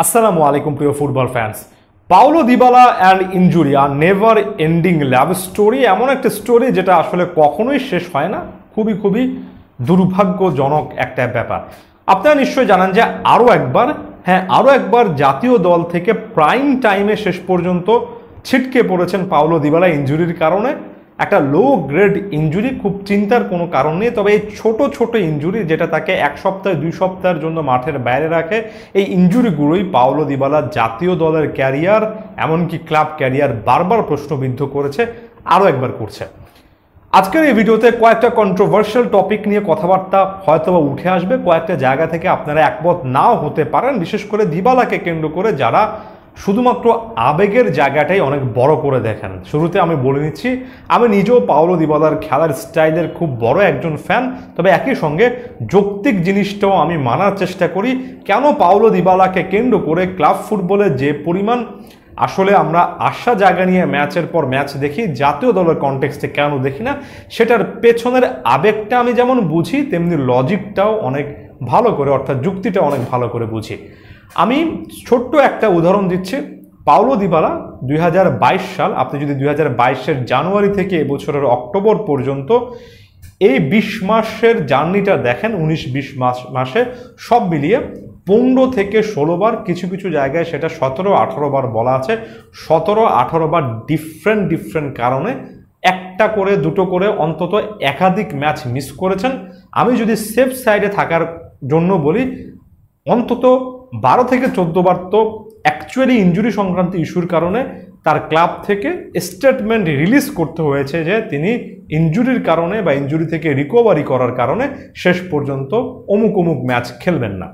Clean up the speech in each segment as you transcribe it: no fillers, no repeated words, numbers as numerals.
আসসালামু আলাইকুম প্রিয় football fans. Paulo Dybala and injury are never ending love story, এমন একটা স্টোরি যেটা আসলে কখনোই শেষ হয় না। খুবই দুর্ভাগ্যজনক একটা ব্যাপার। আপনারা নিশ্চয়ই জানেন যে আরও একবার জাতীয় দল থেকে প্রাইম টাইমে শেষ পর্যন্ত ছিটকে পড়েছেন পাওলো দিবালা ইনজুরির কারণে। একটা লো গ্রেড ইনজুরি, খুব চিন্তার কোনো কারণ নেই। তবে এই ছোট ইনজুরি যেটা তাকে এক সপ্তাহ 2 সপ্তাহের জন্য মাঠের বাইরে রাখে, এই ইনজুরিগুলোই পাওলো দিবালার জাতীয় দলের ক্যারিয়ার, এমনকি ক্লাব ক্যারিয়ার বারবার প্রশ্নবিদ্ধ করেছে, আরও একবার করছে। আজকের এই ভিডিওতে কয়েকটা কন্ট্রোভার্সিয়াল টপিক নিয়ে কথাবার্তা হয়তোবা উঠে আসবে। কয়েকটা জায়গা থেকে আপনারা একমত নাও হতে পারেন, বিশেষ করে দিবালাকে কেন্দ্র করে যারা শুধুমাত্র আবেগের জায়গাটাই অনেক বড় করে দেখেন। শুরুতে আমি বলে নিচ্ছি, আমি নিজেও পাওলো দিবালার খেলার স্টাইলের খুব বড় একজন ফ্যান। তবে একই সঙ্গে যৌক্তিক জিনিসটাও আমি মানার চেষ্টা করি। কেন পাওলো দিবালাকে কেন্দ্র করে ক্লাব ফুটবলে যে পরিমাণ আসলে আমরা আশা জায়গা নিয়ে ম্যাচের পর ম্যাচ দেখি, জাতীয় দলের কনটেক্সটে কেন দেখি না, সেটার পেছনের আবেগটা আমি যেমন বুঝি, তেমনি লজিকটাও অনেক ভালো করে, অর্থাৎ যুক্তিটা অনেক ভালো করে বুঝি। আমি ছোট্ট একটা উদাহরণ দিচ্ছি। পাওলো দিবালা 2022 সাল, আপনি যদি 2022-এর জানুয়ারি থেকে এবছরের অক্টোবর পর্যন্ত এই 20 মাসের জার্নিটা দেখেন, 19-20 মাসে সব মিলিয়ে 15 থেকে 16 বার, কিছু জায়গায় সেটা 17-18 বার বলা আছে, 17-18 বার ডিফারেন্ট কারণে একটা করে দুটো করে অন্তত একাধিক ম্যাচ মিস করেছেন। আমি যদি সেফ সাইডে থাকার জন্য বলি, অন্তত 12 থেকে 14 বার তো অ্যাকচুয়ালি ইনজুরি সংক্রান্ত ইস্যুর কারণে তার ক্লাব থেকে স্টেটমেন্ট রিলিজ করতে হয়েছে যে তিনি ইনজুরির কারণে বা ইনজুরি থেকে রিকভারি করার কারণে শেষ পর্যন্ত অমুক ম্যাচ খেলবেন না।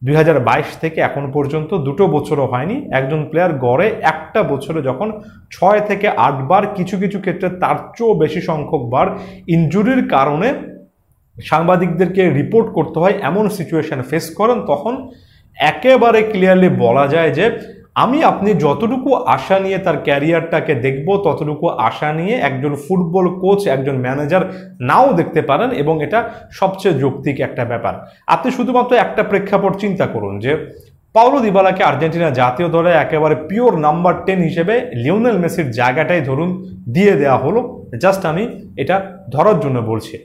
2022 থেকে এখন পর্যন্ত 2 বছরও হয়নি। একজন প্লেয়ার গড়ে একটা বছরে যখন 6 থেকে 8 বার, কিছু ক্ষেত্রে তার চেয়েও বেশি সংখ্যক বার ইনজুরির কারণে সাংবাদিকদেরকে রিপোর্ট করতে হয়, এমন সিচুয়েশন ফেস করেন, তখন একেবারে ক্লিয়ারলি বলা যায় যে আপনি যতটুকু আশা নিয়ে তার ক্যারিয়ারটাকে দেখব, ততটুকু আশা নিয়ে একজন ফুটবল কোচ, একজন ম্যানেজার নাও দেখতে পারেন। এবং এটা সবচেয়ে যৌক্তিক একটা ব্যাপার। আপনি শুধুমাত্র একটা প্রেক্ষাপট চিন্তা করুন যে পাওলো দিবালাকে আর্জেন্টিনা জাতীয় দলে একেবারে পিওর নাম্বার 10 হিসেবে লিওনেল মেসির জায়গাটাই ধরুন দিয়ে দেওয়া হলো। জাস্ট আমি এটা ধরার জন্য বলছি।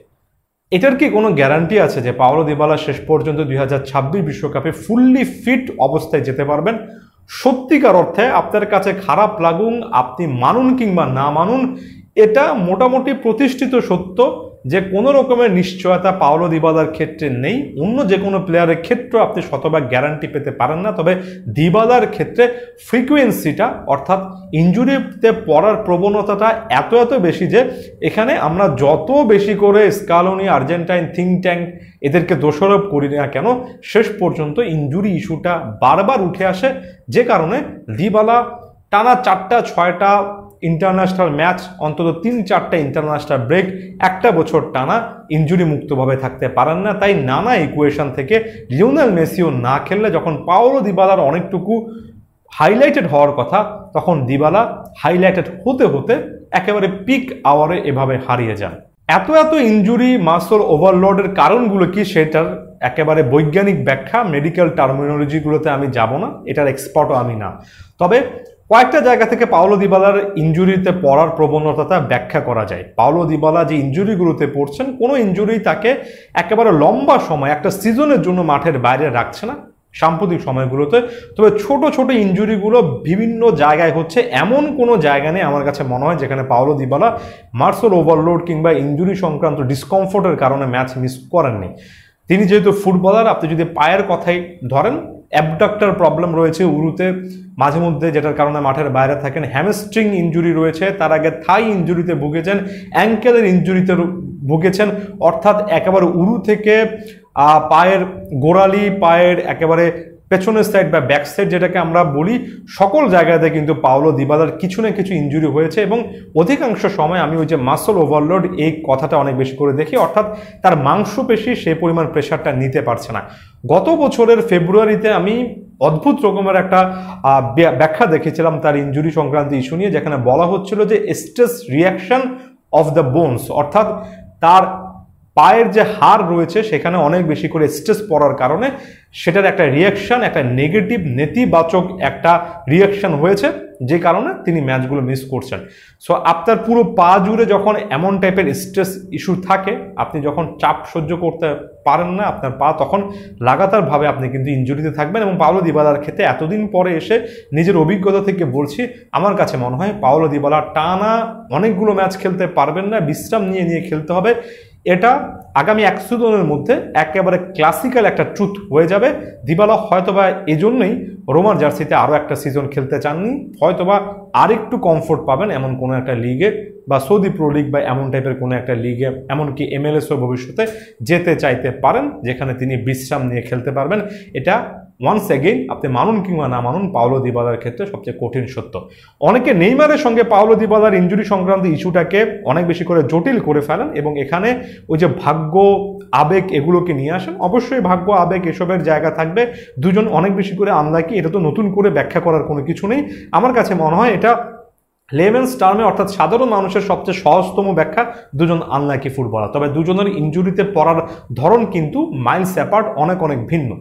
এটার কি কোনো গ্যারান্টি আছে যে পাওলো দিবালা শেষ পর্যন্ত 2026 বিশ্বকাপে ফুললি ফিট অবস্থায় যেতে পারবেন? সত্যিকার অর্থে আপনার কাছে খারাপ লাগুন, আপনি মানুন কিংবা না মানুন, এটা মোটামুটি প্রতিষ্ঠিত সত্য যে কোনো রকমের নিশ্চয়তা পাওলো দিবালার ক্ষেত্রে নেই। অন্য যে কোনো প্লেয়ারের ক্ষেত্রে আপনি শতভাগ গ্যারান্টি পেতে পারেন না। তবে দিবালার ক্ষেত্রে ফ্রিকোয়েন্সিটা, অর্থাৎ ইনজুরিতে পড়ার প্রবণতাটা এত বেশি যে এখানে আমরা যত বেশি করে স্কালোনি, আর্জেন্টাইন থিঙ্ক ট্যাঙ্ক এদেরকে দোষারোপ করি না কেন, শেষ পর্যন্ত ইনজুরি ইস্যুটা বারবার উঠে আসে। যে কারণে দিবালা টানা 4টা-6টা ইন্টারন্যাশনাল ম্যাচ, অন্তত 3-4টা ইন্টারন্যাশনাল ব্রেক, একটা বছর টানা ইনজুরি মুক্তভাবে থাকতে পারেন না। তাই নানা ইকুয়েশন থেকে লিওনেল মেসিও না খেললে যখন পাওলো দিবালার অনেকটুকু হাইলাইটেড হওয়ার কথা, তখন দিবালা হাইলাইটেড হতে একেবারে পিক আওয়ারে এভাবে হারিয়ে যান। এত ইনজুরি, মাসল ওভারলোডের কারণগুলো কি, সেটার একেবারে বৈজ্ঞানিক ব্যাখ্যা, মেডিকেল টার্মিনোলজিগুলোতে আমি যাব না, এটার এক্সপার্টও আমি না। তবে কয়েকটা জায়গা থেকে পাওলো দিবালার ইনজুরিতে পড়ার প্রবণতাটা ব্যাখ্যা করা যায়। পাওলো দিবালা যে ইনজুরিগুলোতে পড়ছেন, কোনো ইনজুরি তাকে একেবারে লম্বা সময়, একটা সিজনের জন্য মাঠের বাইরে রাখছে না সাম্প্রতিক সময়গুলোতে। তবে ছোট ইনজুরিগুলো বিভিন্ন জায়গায় হচ্ছে, এমন কোনো জায়গা নেই আমার কাছে মনে হয় যেখানে পাওলো দিবালা মাসল ওভারলোড কিংবা ইনজুরি সংক্রান্ত ডিসকমফোর্টের কারণে ম্যাচ মিস করেননি। তিনি যেহেতু ফুটবলার, আপনি যদি পায়ের কথাই ধরেন, অ্যাবডাক্টর প্রবলেম রয়েছে উরুতে মাঝে মধ্যে, যেটার কারণে মাঠের বাইরে থাকেন। হ্যামস্ট্রিং ইনজুরি রয়েছে, তার আগে থাই ইনজুরিতে ভুগেছেন, অ্যাঙ্কেলের ইনজুরিতে ভুগেছেন। অর্থাৎ একেবারে উরু থেকে পায়ের গোড়ালি, পায়ের একেবারে পেছনের সাইড বা ব্যাক সাইড যেটাকে আমরা বলি, সকল জায়গাতে কিন্তু পাওলো দিবালার কিছু না কিছু ইনজুরি হয়েছে। এবং অধিকাংশ সময় আমি ওই যে মাসল ওভারলোড, এই কথাটা অনেক বেশি করে দেখি, অর্থাৎ তার মাংসপেশি সেই পরিমাণ প্রেশারটা নিতে পারছে না। গত বছরের ফেব্রুয়ারিতে আমি অদ্ভুত রকমের একটা ব্যাখ্যা দেখেছিলাম তার ইনজুরি সংক্রান্ত ইস্যু নিয়ে, যেখানে বলা হচ্ছিল যে stress reaction of the bones, অর্থাৎ তার পায়ের যে হাড় রয়েছে সেখানে অনেক বেশি করে স্ট্রেস পড়ার কারণে সেটার একটা রিয়াকশন, একটা নেগেটিভ নেতিবাচক একটা রিয়াকশন হয়েছে, যে কারণে তিনি ম্যাচগুলো মিস করছেন। সো আপনার পুরো পা জুড়ে যখন এমন টাইপের স্ট্রেস ইস্যু থাকে, আপনি যখন চাপ সহ্য করতে পারেন না আপনার পা, তখন লাগাতারভাবে আপনি কিন্তু ইনজুরিতে থাকবেন। এবং পাওলো দিবালার ক্ষেত্রে এতদিন পরে এসে নিজের অভিজ্ঞতা থেকে বলছি, আমার কাছে মনে হয় পাওলো দিবালা টানা অনেকগুলো ম্যাচ খেলতে পারবেন না, বিশ্রাম নিয়ে নিয়ে খেলতে হবে। এটা আগামী 1 সিজনের মধ্যে একেবারে ক্লাসিক্যাল একটা ট্রুথ হয়ে যাবে। দিবালা হয়তোবা এজন্যই রোমার জার্সিতে আরও একটা সিজন খেলতে চাননি, হয়তোবা আরেকটু কমফোর্ট পাবেন এমন কোনো একটা লিগে, বা সৌদি প্রো লিগ বা এমন টাইপের কোনো একটা লিগে, এমনকি MLS-ও ভবিষ্যতে যেতে চাইতে পারেন, যেখানে তিনি বিশ্রাম নিয়ে খেলতে পারবেন। এটা ওয়ান্স এগেইন আপনি মানুন কিংবা না মানুন, পাওলো দিবালার ক্ষেত্রে সবচেয়ে কঠিন সত্য। অনেকে নেইমারের সঙ্গে পাওলো দিবালার ইনজুরি সংক্রান্ত ইস্যুটাকে অনেক বেশি করে জটিল করে ফেলেন এবং এখানে ওই যে ভাগ্য আবেগ এগুলোকে নিয়ে আসেন। অবশ্যই ভাগ্য আবেগ এসবের জায়গা থাকবে, দুজন অনেক বেশি করে আনলাকি, এটা তো নতুন করে ব্যাখ্যা করার কোনো কিছু নেই। আমার কাছে মনে হয় এটা লেমেন্স টার্মে, অর্থাৎ সাধারণ মানুষের সবচেয়ে সহজতম ব্যাখ্যা, দুজন আনলাকি ফুটবলার। তবে দুজনের ইনজুরিতে পড়ার ধরন কিন্তু মাইলস অ্যাপার্ট, অনেক অনেক ভিন্ন।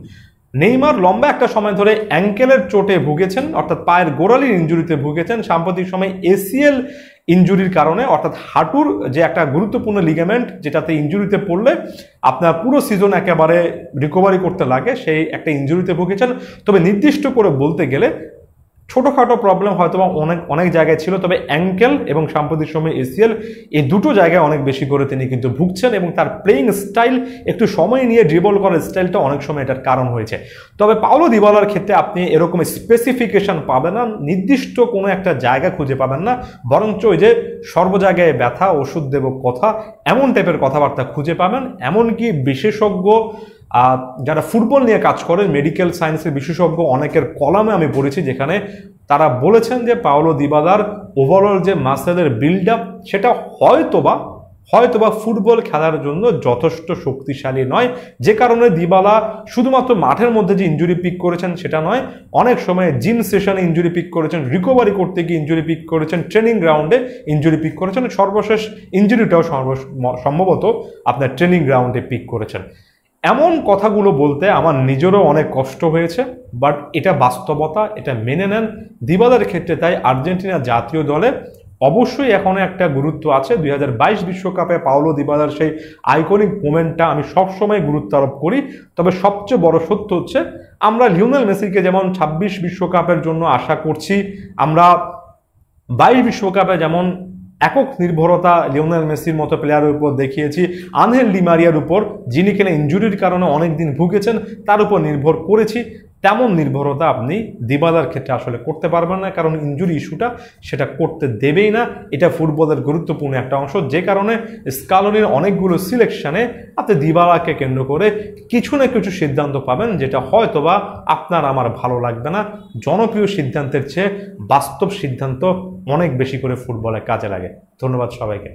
নেইমার লম্বা একটা সময় ধরে অ্যাঙ্কেলের চোটে ভুগেছেন, অর্থাৎ পায়ের গোড়ালির ইনজুরিতে ভুগেছেন। সাম্প্রতিক সময় ACL ইনজুরির কারণে, অর্থাৎ হাঁটুর যে একটা গুরুত্বপূর্ণ লিগামেন্ট যেটাতে ইনজুরিতে পড়লে আপনার পুরো সিজন একেবারে রিকভারি করতে লাগে, সেই একটা ইনজুরিতে ভুগেছেন। তবে নির্দিষ্ট করে বলতে গেলে ছোটোখাটো প্রবলেম হয়তো বা অনেক জায়গায় ছিল, তবে অ্যাঙ্কেল এবং সাম্প্রতিক সময় ACL, এই দুটো জায়গায় অনেক বেশি করে তিনি কিন্তু ভুগছেন এবং তার প্লেইং স্টাইল, একটু সময় নিয়ে ড্রিবল করার স্টাইলটা অনেক সময় এটার কারণ হয়েছে। তবে পাওলো দিবালার ক্ষেত্রে আপনি এরকম স্পেসিফিকেশন পাবেন না, নির্দিষ্ট কোনো একটা জায়গা খুঁজে পাবেন না, বরঞ্চ ওই যে সর্ব জায়গায় ব্যথা ওষুধ দেব কথা, এমন টাইপের কথাবার্তা খুঁজে পাবেন। এমনকি বিশেষজ্ঞ যারা ফুটবল নিয়ে কাজ করেন, মেডিকেল সায়েন্সের বিশেষজ্ঞ অনেকের কলামে আমি পড়েছি, যেখানে তারা বলেছেন যে পাওলো দিবালার ওভারঅল যে মাসেলের বিল্ড আপ, সেটা হয়তোবা ফুটবল খেলার জন্য যথেষ্ট শক্তিশালী নয়, যে কারণে দিবালা শুধুমাত্র মাঠের মধ্যে যে ইনজুরি পিক করেছেন সেটা নয়, অনেক সময় জিম সেশনে ইনজুরি পিক করেছেন, রিকভারি করতে গিয়ে ইনজুরি পিক করেছেন, ট্রেনিং গ্রাউন্ডে ইনজুরি পিক করেছেন, সর্বশেষ ইনজুরিটাও সম্ভবত আপনার ট্রেনিং গ্রাউন্ডে পিক করেছেন। এমন কথাগুলো বলতে আমার নিজেরও অনেক কষ্ট হয়েছে, বাট এটা বাস্তবতা, এটা মেনে নেন। দিবালার ক্ষেত্রে তাই আর্জেন্টিনা জাতীয় দলে অবশ্যই এখনো একটা গুরুত্ব আছে। 2022 বিশ্বকাপে পাওলো দিবালার সেই আইকনিক মোমেন্টটা আমি সবসময় গুরুত্ব আরোপ করি। তবে সবচেয়ে বড় সত্য হচ্ছে, আমরা লিওনেল মেসিকে যেমন 26 বিশ্বকাপের জন্য আশা করছি, আমরা 22 বিশ্বকাপে যেমন একক নির্ভরতা লিওনেল মেসির মতো প্লেয়ারের উপর দেখিয়েছি, আনহেল ডি মারিয়ার উপর, যিনি কিনা ইনজুরির কারণে অনেকদিন ভুগেছেন, তার উপর নির্ভর করেছি, তেমন নির্ভরতা আপনি দিবালার ক্ষেত্রে আসলে করতে পারবেন না, কারণ ইনজুরি ইস্যুটা সেটা করতে দেবেই না। এটা ফুটবলের গুরুত্বপূর্ণ একটা অংশ, যে কারণে স্কালোনির অনেকগুলো সিলেকশনে আপনি দিবালাকে কেন্দ্র করে কিছু না কিছু সিদ্ধান্ত পাবেন, যেটা হয়তোবা আপনার আমার ভালো লাগবে না। জনপ্রিয় সিদ্ধান্তের চেয়ে বাস্তব সিদ্ধান্ত অনেক বেশি করে ফুটবলে কাজে লাগে। ধন্যবাদ সবাইকে।